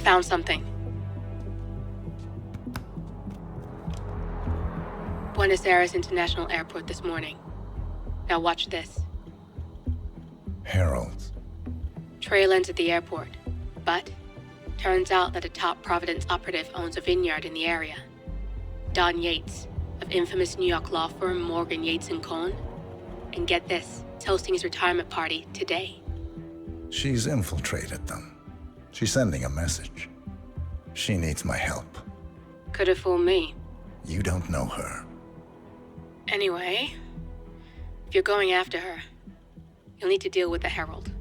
found something. Buenos Aires International Airport this morning. Now watch this. Heralds. Trail ends at the airport, but turns out that a top Providence operative owns a vineyard in the area. Don Yates, of infamous New York law firm Morgan, Yates & Cohn. And get this, is hosting his retirement party today. She's infiltrated them. She's sending a message. She needs my help. Could have fooled me. You don't know her. Anyway, if you're going after her, you'll need to deal with the Herald.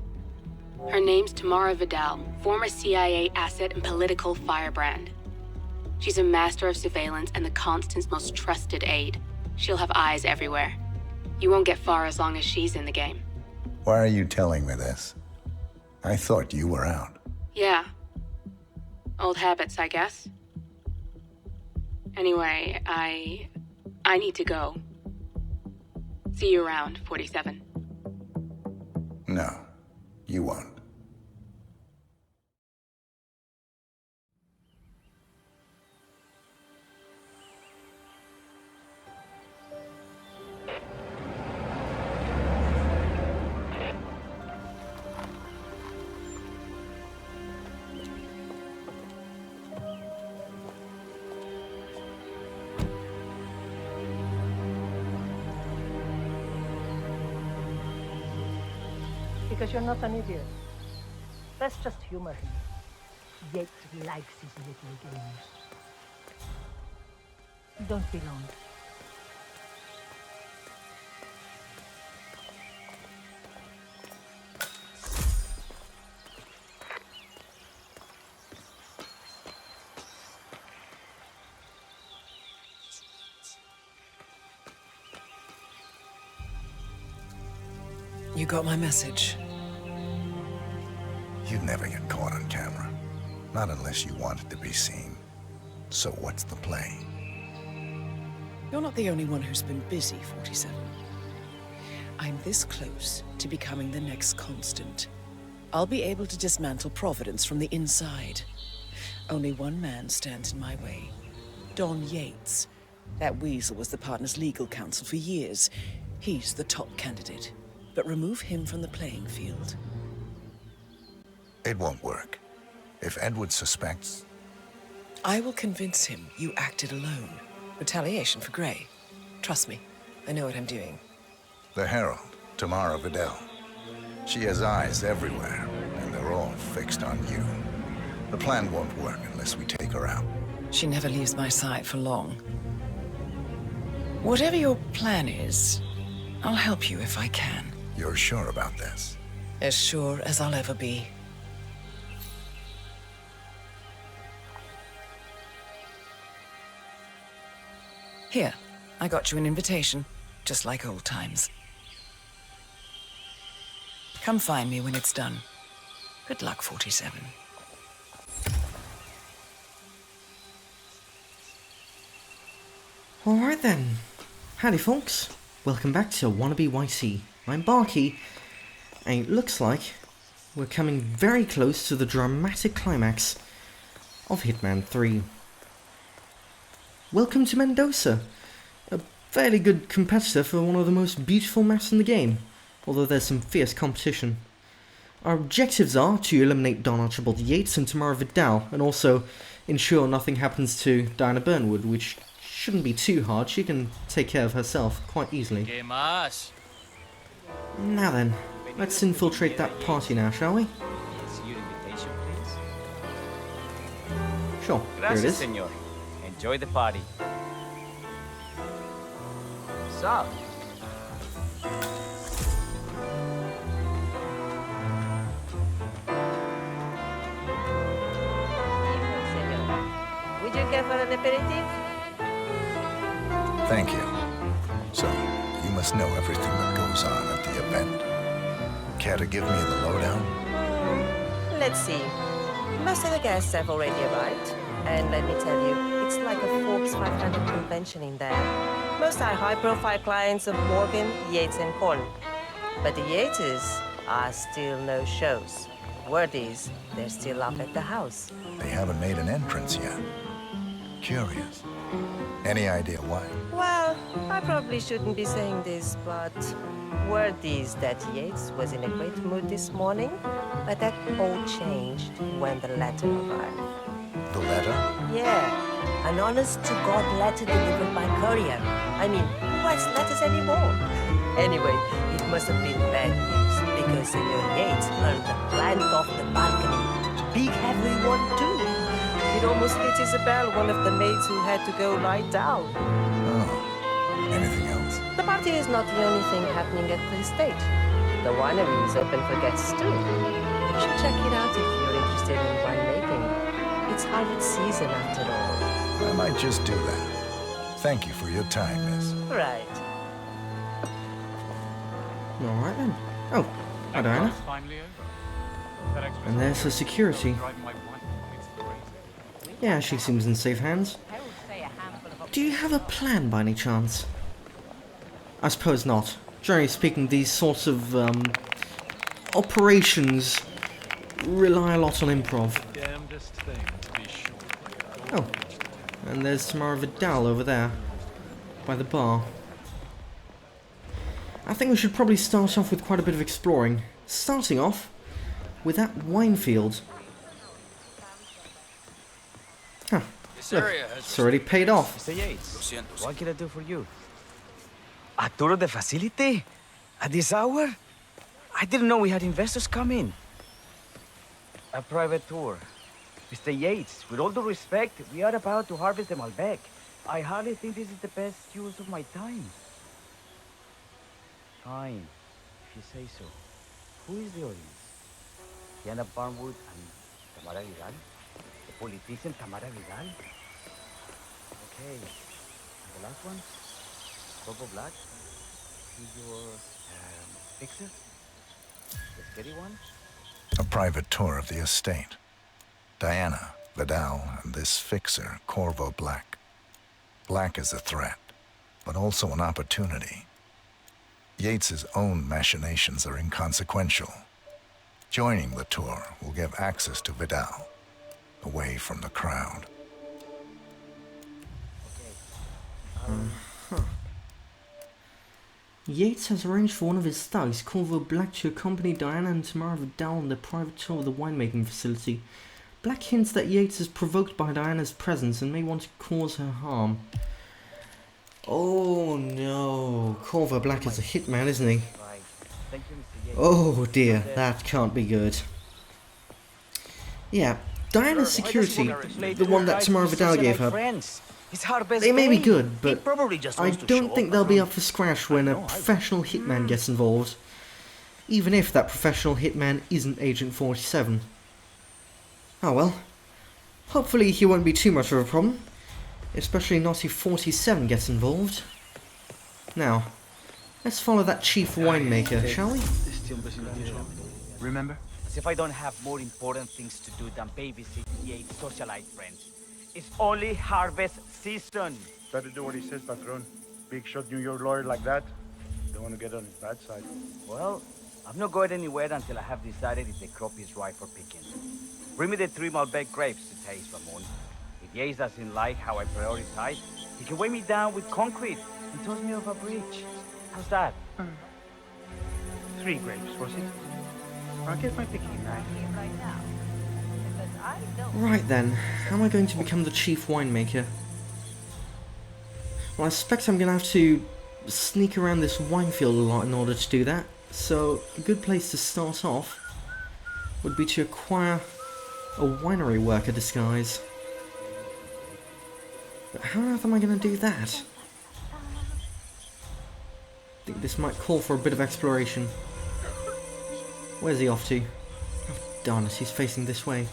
Her name's Tamara Vidal, former CIA asset and political firebrand. She's a master of surveillance and the Constant's most trusted aide. She'll have eyes everywhere. You won't get far as long as she's in the game. Why are you telling me this? I thought you were out. Yeah. Old habits, I guess. Anyway, I need to go. See you around, 47. No, you won't. Because you're not an idiot. Let's just humor him. Yates likes his little games. Don't be long. You got my message. You'd never get caught on camera. Not unless you wanted to be seen. So what's the play? You're not the only one who's been busy, 47. I'm this close to becoming the next Constant. I'll be able to dismantle Providence from the inside. Only one man stands in my way. Don Yates. That weasel was the partner's legal counsel for years. He's the top candidate. But remove him from the playing field. It won't work. If Edward suspects... I will convince him you acted alone. Retaliation for Grey. Trust me, I know what I'm doing. The Herald, Tamara Vidal. She has eyes everywhere, and they're all fixed on you. The plan won't work unless we take her out. She never leaves my side for long. Whatever your plan is, I'll help you if I can. You're sure about this? As sure as I'll ever be. Here, I got you an invitation, just like old times. Come find me when it's done. Good luck, 47. Alright then. Howdy folks. Welcome back to Wannabe YC. I'm Barky, and it looks like we're coming very close to the dramatic climax of Hitman 3. Welcome to Mendoza, a fairly good competitor for one of the most beautiful maps in the game, although there's some fierce competition. Our objectives are to eliminate Don Archibald Yates and Tamara Vidal, and also ensure nothing happens to Diana Burnwood, which shouldn't be too hard. She can take care of herself quite easily. Now then, let's infiltrate that party now, shall we? Sure, here it is. Senor. Enjoy the party. Sup? Would you care for an aperitif? Thank you. So, you must know everything that goes on at the event. Care to give me the lowdown? Let's see. Most of the guests have already arrived. And let me tell you, it's like a Forbes 500 convention in there. Most are high-profile clients of Morgan, Yates & Cohn. But the Yates are still no shows. Word is, they're still up at the house. They haven't made an entrance yet. Curious. Any idea why? Well, I probably shouldn't be saying this, but word is that Yates was in a great mood this morning, but that all changed when the letter arrived. The letter? Yeah, an honest-to-God letter delivered by courier. I mean, who writes letters anymore? Anyway, it must have been bad news, because Senor Yates hurled the plant off the balcony. Big heavy one, too. It almost hit Isabel, one of the maids who had to go lie down. Oh. Anything else? The party is not the only thing happening at the estate. The winery is open for guests, too. You should check it out if you're interested in winemaking. It's harvest season, after all. I might just do that. Thank you for your time, miss. Right. Alright then. Oh, hi Diana. And there's her security. Yeah, she seems in safe hands. Do you have a plan by any chance? I suppose not. Generally speaking, these sorts of operations rely a lot on improv. Oh, and there's Tamara Vidal over there, by the bar. I think we should probably start off with quite a bit of exploring. Starting off with that wine field. Huh. Look, it's already paid off. Mr. Yates, what can I do for you? A tour of the facility? At this hour? I didn't know we had investors come in. A private tour. Mr. Yates, with all due respect, we are about to harvest the Malbec. I hardly think this is the best use of my time. Fine, if you say so. Who is the audience? Diana Burnwood and Tamara Vidal? The politician Tamara Vidal? Okay. And the last one? Corvo Black? He's your fixer? The scary one? A private tour of the estate. Diana, Vidal, and this fixer, Corvo Black. Black is a threat, but also an opportunity. Yates's own machinations are inconsequential. Joining the tour will give access to Vidal, away from the crowd. Yates has arranged for one of his thugs, Corvo Black, to accompany Diana and Tamara Vidal on their private tour of the winemaking facility. Black hints that Yates is provoked by Diana's presence and may want to cause her harm. Oh no, Corvo Black is a hitman, isn't he? Oh dear, that can't be good. Yeah, Diana's security, the one that Tamara Vidal gave her, they may be good, but I don't think they'll be up for scratch when a professional hitman gets involved. Even if that professional hitman isn't Agent 47. Oh well. Hopefully he won't be too much of a problem. Especially not if 47 gets involved. Now, let's follow that chief winemaker, shall we? Remember? As if I don't have more important things to do than babysit Yates' socialite friends. It's only harvest season. Better do what he says, Patron. Big shot New York lawyer like that. Don't want to get on his bad side. Well, I'm not going anywhere until I have decided if the crop is ripe for picking. Bring me the 3 Malbec grapes to taste, Ramon. If Yates doesn't like how I prioritize, he can weigh me down with concrete and toss me off a bridge. How's that? 3 grapes, was it? I'll get my picking knife. Right then, how am I going to become the chief winemaker? Well, I suspect I'm going to have to sneak around this wine field a lot in order to do that. So, a good place to start off would be to acquire a winery worker disguise. But how on earth am I going to do that? I think this might call for a bit of exploration. Where's he off to? Oh, darn it, he's facing this way.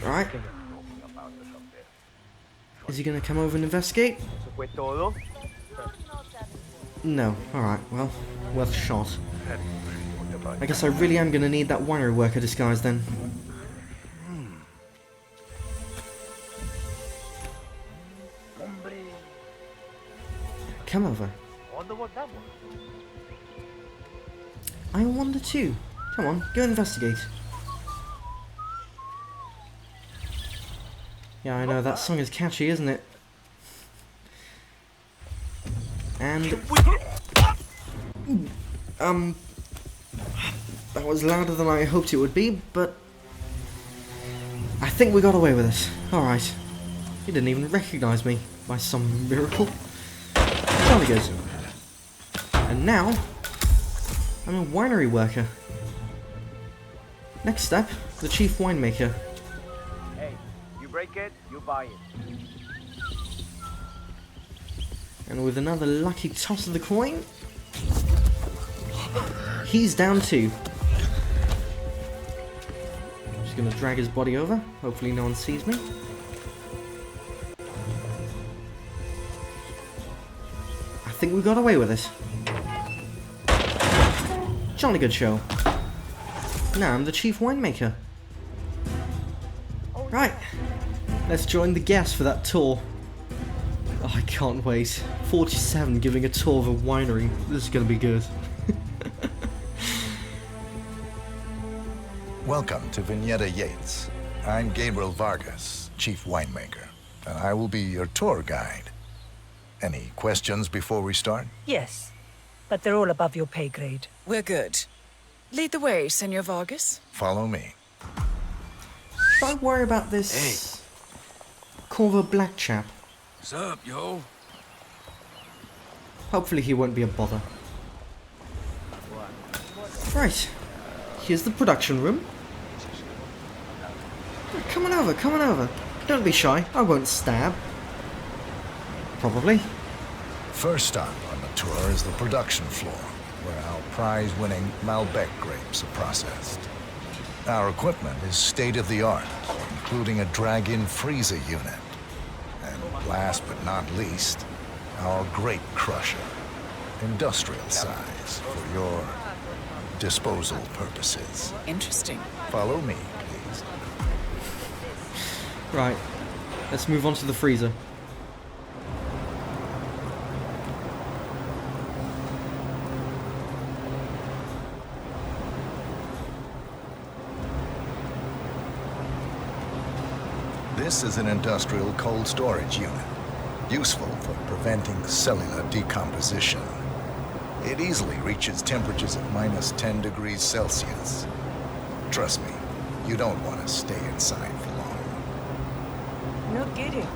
Right. Is he going to come over and investigate? No. Alright, well, worth a shot. I guess I really am going to need that winery worker disguise then. Come over. I wonder too. Come on, go investigate. Yeah, I know, that song is catchy, isn't it? And... that was louder than I hoped it would be, but... I think we got away with it. Alright. He didn't even recognise me, by some miracle. Jolly good. And now... I'm a winery worker. Next step, the chief winemaker. Hey, you break it, you buy it. And with another lucky toss of the coin, he's down too. Just gonna drag his body over. Hopefully no one sees me. I think we got away with it. Jolly good show. Now I'm the chief winemaker. Right, let's join the guests for that tour. Oh, I can't wait. 47 giving a tour of a winery. This is gonna be good. Welcome to Vignetta Yates. I'm Gabriel Vargas, chief winemaker, and I will be your tour guide. Any questions before we start? Yes, but they're all above your pay grade. We're good. Lead the way, Senor Vargas. Follow me. Should I worry about this Corvo Black chap? What's up, yo? Hopefully he won't be a bother. Right, here's the production room. Come on over, come on over. Don't be shy, I won't stab. Probably. First stop on the tour is the production floor, where our prize-winning Malbec grapes are processed. Our equipment is state-of-the-art, including a drag-in freezer unit. And last but not least, our grape crusher, industrial size, for your disposal purposes. Interesting. Follow me, please. Right, let's move on to the freezer. This is an industrial cold storage unit, useful for preventing cellular decomposition. It easily reaches temperatures of minus 10 degrees Celsius. Trust me, you don't want to stay inside for long. No kidding.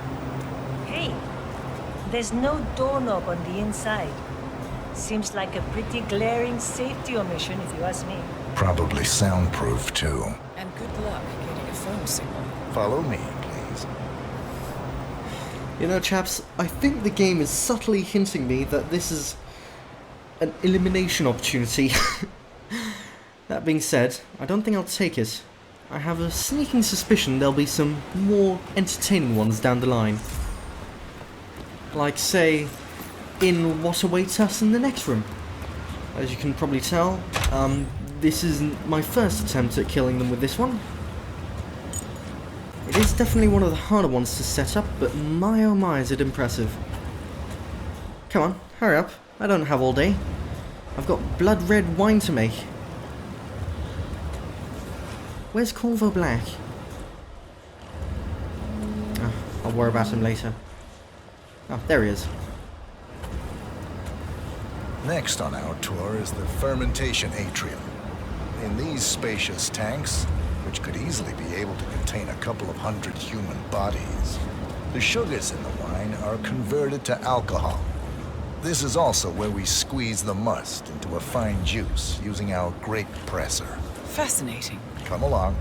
Hey, there's no doorknob on the inside. Seems like a pretty glaring safety omission, if you ask me. Probably soundproof, too. And good luck getting a phone signal. Follow me, please. You know, chaps, I think the game is subtly hinting me that this is an elimination opportunity. That being said, I don't think I'll take it. I have a sneaking suspicion there'll be some more entertaining ones down the line. Like, say, in what awaits us in the next room. As you can probably tell, this isn't my first attempt at killing them with this one. It is definitely one of the harder ones to set up, but my oh my is it impressive. Come on, hurry up. I don't have all day. I've got blood red wine to make. Where's Corvo Black? Oh, I'll worry about him later. Oh, there he is. Next on our tour is the fermentation atrium. In these spacious tanks, which could easily be able to contain a couple of hundred human bodies, the sugars in the wine are converted to alcohol. This is also where we squeeze the must into a fine juice using our grape presser. Fascinating. Come along.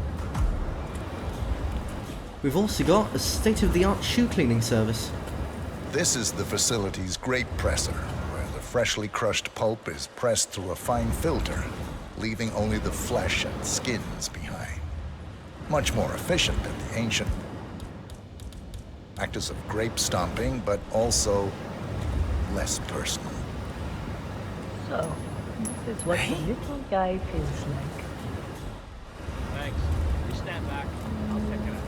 We've also got a state-of-the-art shoe cleaning service. This is the facility's grape presser, where the freshly crushed pulp is pressed through a fine filter, leaving only the flesh and skins behind. Much more efficient than the ancient practice of grape stomping, but also less personal. So, this is what the little guy feels like. Thanks. You stand back. I'll check it out.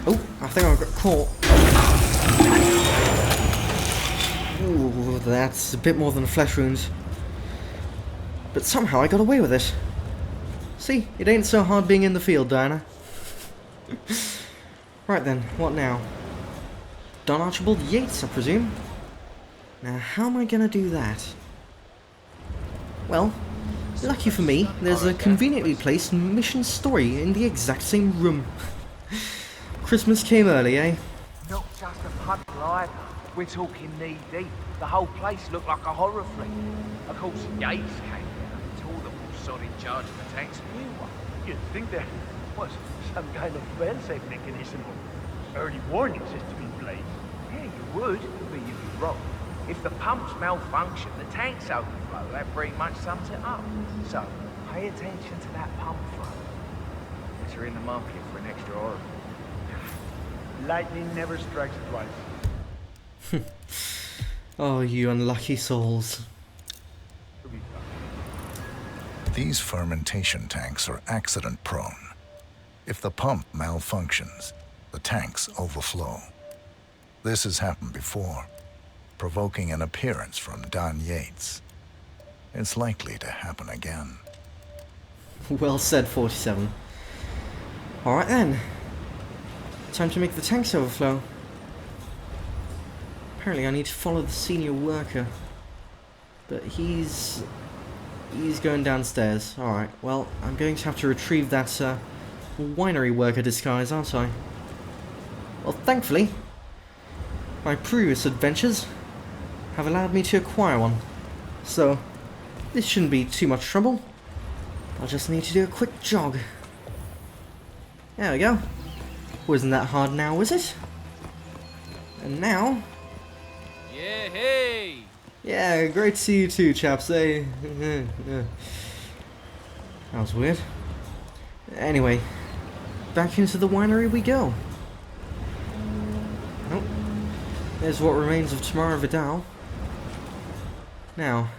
Oh, I think I got caught. Ooh, That's a bit more than a flesh wound. But somehow I got away with it. See, it ain't so hard being in the field, Diana. Right then, what now? Don Archibald Yates, I presume? Now, how am I gonna do that? Well, lucky for me, there's a conveniently placed mission story in the exact same room. Christmas came early, eh? Not just a pub either. We're talking knee deep. The whole place looked like a horror flick. Of course, Yates came down and told them all sod in charge of the tank's new one. You'd think there was some kind of fail-safe mechanism or early warning system in place. Yeah, you would, but you'd be wrong. If the pumps malfunction, the tanks overflow, that pretty much sums it up. So, pay attention to that pump flow. Unless you're in the market for an extra orifice. Lightning never strikes twice. Oh, you unlucky souls. These fermentation tanks are accident-prone. If the pump malfunctions, the tanks overflow. This has happened before, provoking an appearance from Don Yates. It's likely to happen again. Well said, 47. Alright then. Time to make the tanks overflow. Apparently I need to follow the senior worker. But he's going downstairs. Alright, well, I'm going to have to retrieve that winery worker disguise, aren't I? Well, thankfully, my previous adventures have allowed me to acquire one. So, this shouldn't be too much trouble. I'll just need to do a quick jog. There we go. Wasn't that hard now, was it? And now... Yeah, hey! Yeah, great to see you too, chaps, eh? That was weird. Anyway, back into the winery we go. Oh, there's what remains of Tamara Vidal. Now,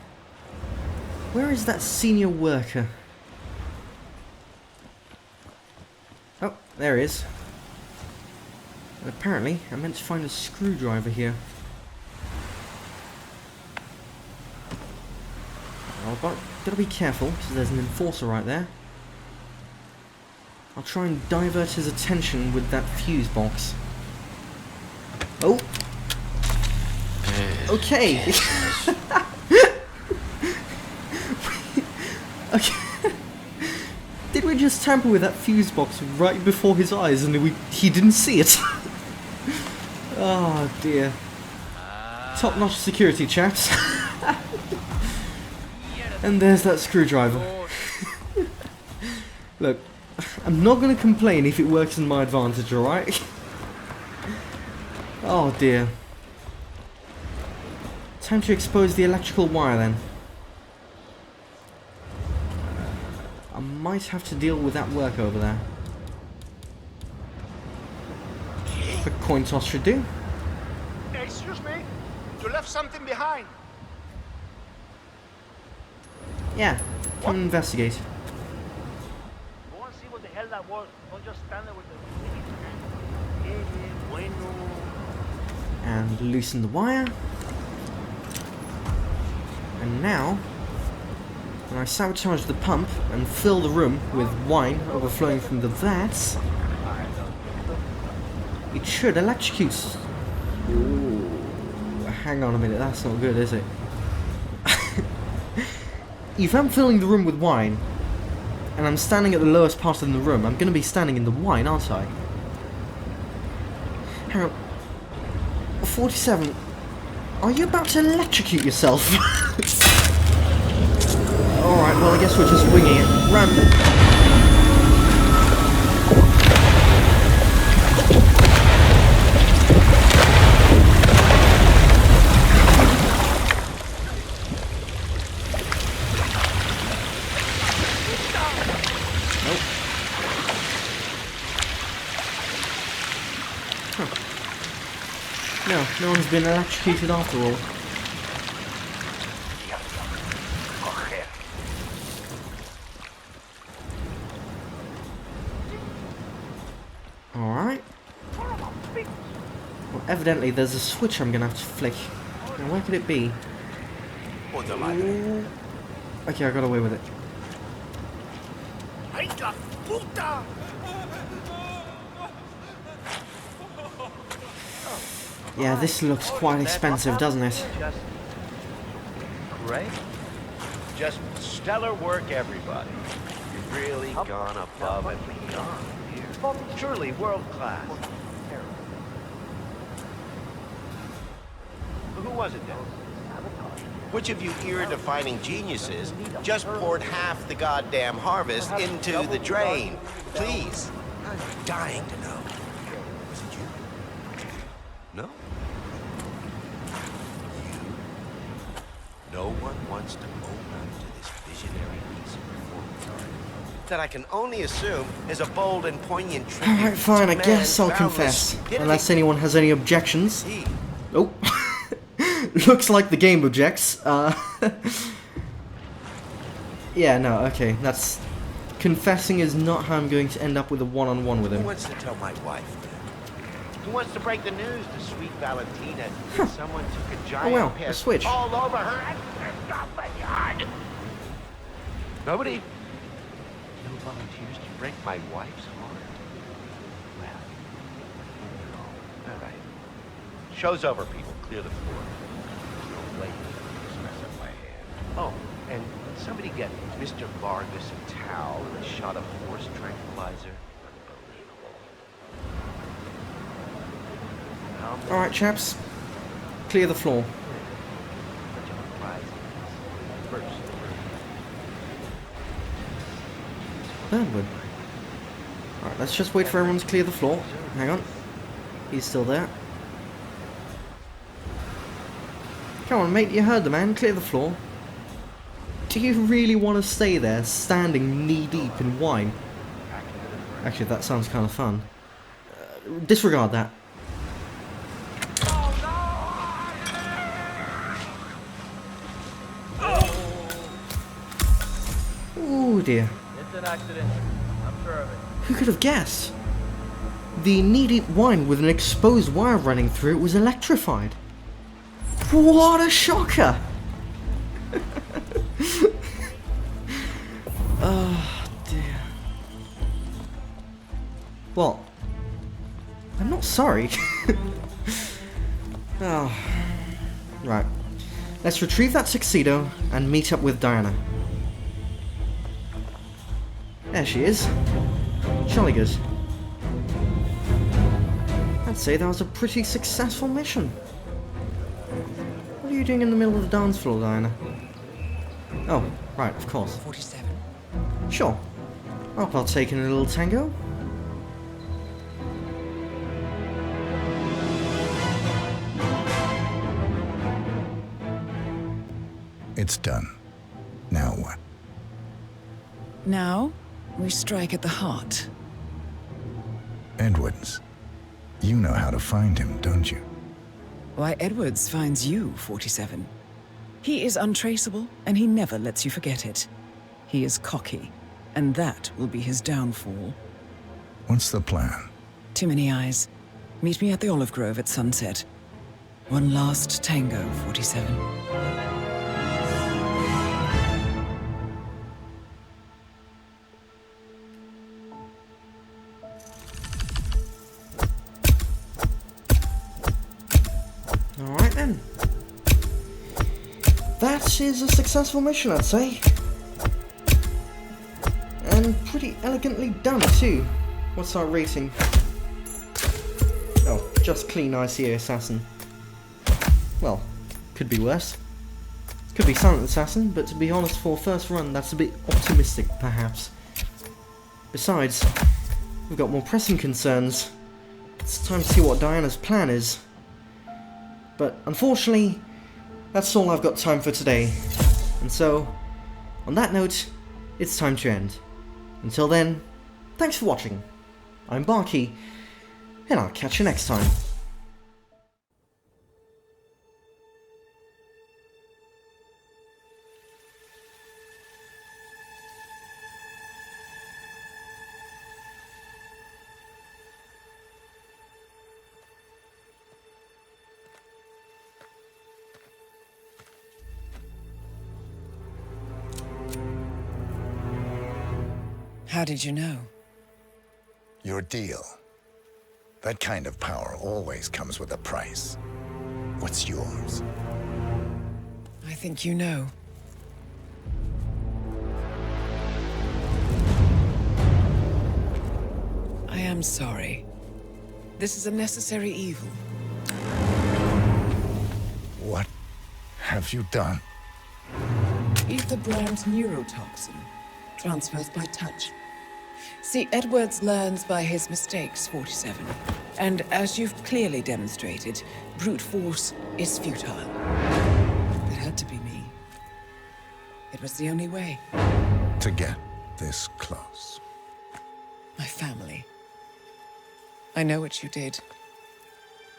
where is that senior worker? Oh, there he is. And apparently, I meant to find a screwdriver here. Well, gotta be careful, because there's an enforcer right there. I'll try and divert his attention with that fuse box. Oh! Okay! Okay. Did we just tamper with that fuse box right before his eyes and he didn't see it? Oh dear. Top-notch security, chaps. And there's that screwdriver. Look, I'm not going to complain if it works in my advantage, alright? Oh dear. Time to expose the electrical wire then. I might have to deal with that work over there. Quick coin toss should do. Excuse me, you left something behind. Yeah, come investigate. Go and see what the hell that was. Don't just stand there with the... And loosen the wire. And now, when I sabotage the pump and fill the room with wine overflowing from the vats, it should electrocute. Ooh, hang on a minute, that's not good, is it? If I'm filling the room with wine, and I'm standing at the lowest part in the room, I'm going to be standing in the wine, aren't I? Hang on. 47, are you about to electrocute yourself? Alright, well I guess we're just winging it. Run! No one's been electrocuted after all. Alright. Well, evidently there's a switch I'm gonna have to flick. Now where could it be? the madre. Okay, I got away with it. ¡Ay, la puta! Yeah, this looks quite expensive, doesn't it? Just great. Just stellar work, everybody. You've really gone above and beyond here. Truly world class. Who was it then? Which of you era-defining geniuses just poured half the goddamn harvest into the drain? Please. I'm dying to know. Was it you? No? You? No one wants to own up to this visionary piece of performance art that I can only assume is a bold and poignant tribute. Alright, fine, I to guess I'll man's confess. boundless Unless anyone has any objections. stupidity. Oh. Looks like the game objects. Yeah, no, okay. That's... Confessing is not how I'm going to end up with a one-on-one with Who him. wants to tell my wife that? Who wants to break the news to sweet Valentina that someone took a giant wow, a piss switch. all over her and pissed off my yard? Nobody? No volunteers to break my wife's heart? Well, no. All right. Show's over, people. Clear the floor. No late. Just mess up my hand. Oh, and somebody get Mr. Vargas a towel and a shot of force tranquilizer. Unbelievable. Alright, chaps. Clear the floor. Burnwood. Alright, let's just wait for everyone to clear the floor. Hang on. He's still there. Come on, mate, you heard the man. Clear the floor. Do you really want to stay there, standing knee-deep in wine? Actually, that sounds kind of fun. Disregard that. Oh dear. It's an accident. I'm sure of it. Who could have guessed? The knee-deep wine with an exposed wire running through it was electrified. What a shocker! Oh dear. Well, I'm not sorry. Oh. Right. Let's retrieve that tuxedo and meet up with Diana. There she is. Jolly good. I'd say that was a pretty successful mission. What are you doing in the middle of the dance floor, Diana? Oh, right, of course. 47. Sure. I'll partake in a little tango. It's done. Now what? Now, we strike at the heart. Edwards. You know how to find him, don't you? Why, Edwards finds you, 47. He is untraceable, and he never lets you forget it. He is cocky, and that will be his downfall. What's the plan? Too many eyes. Meet me at the Olive Grove at sunset. One last tango, 47. Alright then. That is a successful mission, I'd say. And pretty elegantly done, too. What's our rating? Oh, just clean ICA assassin. Well, could be worse. Could be silent assassin, but to be honest, for a first run, that's a bit optimistic, perhaps. Besides, we've got more pressing concerns. It's time to see what Diana's plan is. But unfortunately, that's all I've got time for today. And so, on that note, it's time to end. Until then, thanks for watching. I'm Barky, and I'll catch you next time. How did you know? Your deal. That kind of power always comes with a price. What's yours? I think you know. I am sorry. This is a necessary evil. What have you done? Ether brand neurotoxin transfers by touch. See, Edwards learns by his mistakes, 47. And as you've clearly demonstrated, brute force is futile. It had to be me. It was the only way. To get this close. My family. I know what you did.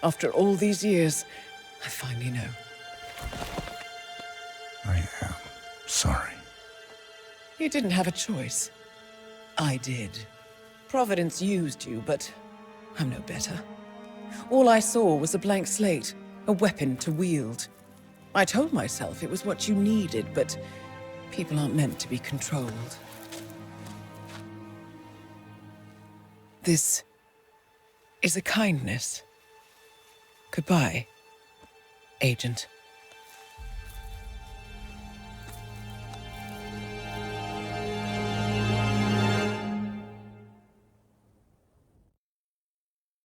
After all these years, I finally know. I am sorry. You didn't have a choice. I did. Providence used you, but I'm no better. All I saw was a blank slate, a weapon to wield. I told myself it was what you needed, but people aren't meant to be controlled. This is a kindness. Goodbye, Agent.